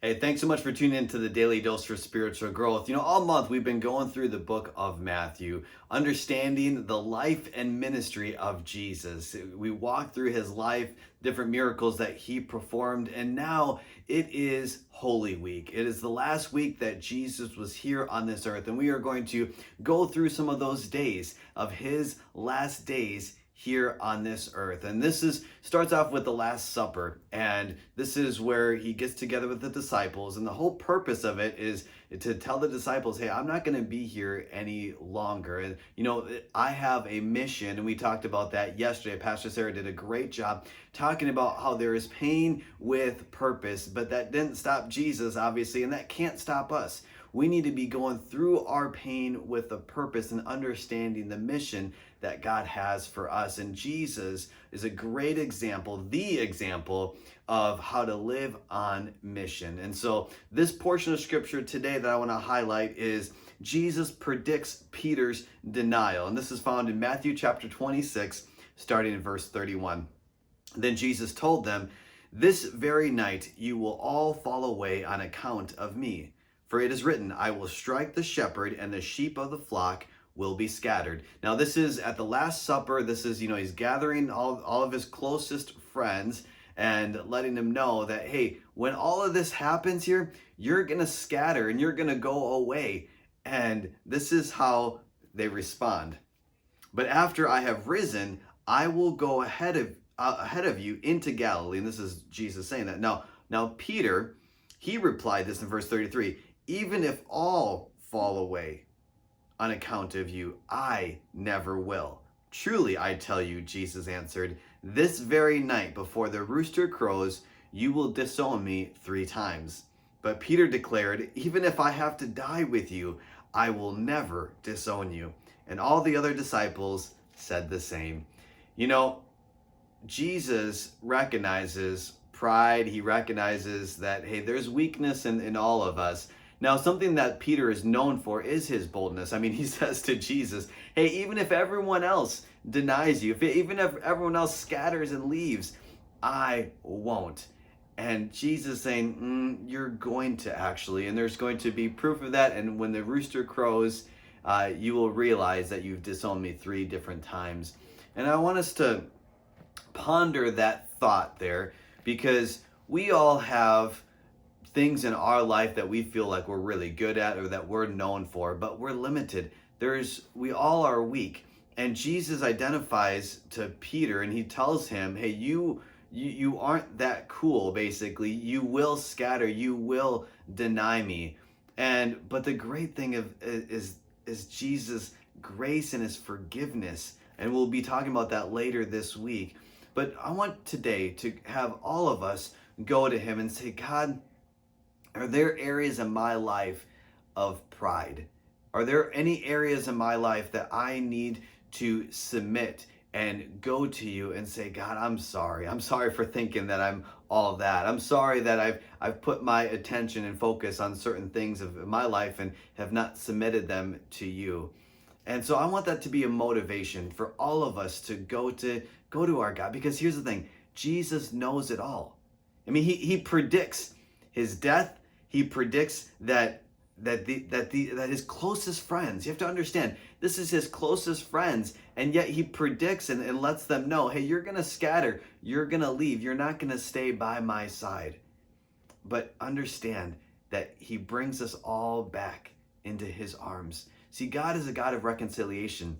Hey, thanks so much for tuning in to the Daily Dose for Spiritual Growth. All month we've been going through the book of Matthew, understanding the life and ministry of Jesus. We walked through his life, different miracles that he performed, and now it is Holy Week. It is the last week that Jesus was here on this earth, and we are going to go through some of those days of his last days here on this earth. And this is starts off with the Last Supper, and this is where he gets together with the disciples, and the whole purpose of it is to tell the disciples, hey, I'm not going to be here any longer. And I have a mission, and we talked about that yesterday. Pastor Sarah did a great job talking about how there is pain with purpose, but that didn't stop Jesus, obviously, and that can't stop us. We need to be going through our pain with a purpose and understanding the mission that God has for us. And Jesus is a great example, the example of how to live on mission. And so this portion of scripture today that I want to highlight is Jesus predicts Peter's denial. And this is found in Matthew chapter 26, starting in verse 31. Then Jesus told them, "This very night you will all fall away on account of me. For it is written, I will strike the shepherd, and the sheep of the flock will be scattered." Now, this is at the Last Supper. This is, he's gathering all of his closest friends and letting them know that, hey, when all of this happens here, you're going to scatter and you're going to go away. And this is how they respond. "But after I have risen, I will go ahead of you into Galilee." And this is Jesus saying that. Now Peter, he replied this in verse 33, "Even if all fall away on account of you, I never will." "Truly, I tell you," Jesus answered, "this very night before the rooster crows, you will disown me 3 times." But Peter declared, "Even if I have to die with you, I will never disown you." And all the other disciples said the same. Jesus recognizes pride. He recognizes that, hey, there's weakness in all of us. Now, something that Peter is known for is his boldness. I mean, he says to Jesus, hey, even if everyone else denies you, even if everyone else scatters and leaves, I won't. And Jesus saying, you're going to actually, and there's going to be proof of that. And when the rooster crows, you will realize that you've disowned me 3 different times. And I want us to ponder that thought there, because we all have things in our life that we feel like we're really good at or that we're known for, but we're limited. We all are weak. And Jesus identifies to Peter and he tells him, hey, you aren't that cool, basically. You will scatter, you will deny me. But the great thing is Jesus' grace and his forgiveness. And we'll be talking about that later this week. But I want today to have all of us go to him and say, God, are there areas in my life of pride? Are there any areas in my life that I need to submit and go to you and say, God, I'm sorry. I'm sorry for thinking that I'm all that. I'm sorry that I've put my attention and focus on certain things of my life and have not submitted them to you. And so I want that to be a motivation for all of us to go to our God, because here's the thing, Jesus knows it all. I mean, he predicts his death. He predicts that his closest friends, you have to understand, this is his closest friends, and yet he predicts and lets them know, hey, you're going to scatter, you're going to leave, you're not going to stay by my side. But understand that he brings us all back into his arms. See, God is a God of reconciliation.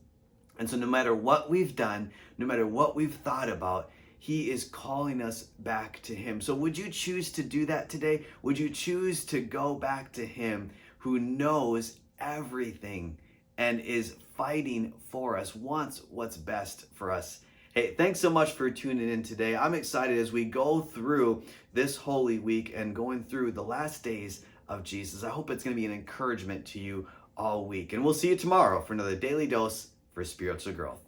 And so no matter what we've done, no matter what we've thought about, he is calling us back to him. So would you choose to do that today? Would you choose to go back to him who knows everything and is fighting for us, wants what's best for us? Hey, thanks so much for tuning in today. I'm excited as we go through this Holy Week and going through the last days of Jesus. I hope it's going to be an encouragement to you all week. And we'll see you tomorrow for another Daily Dose for Spiritual Growth.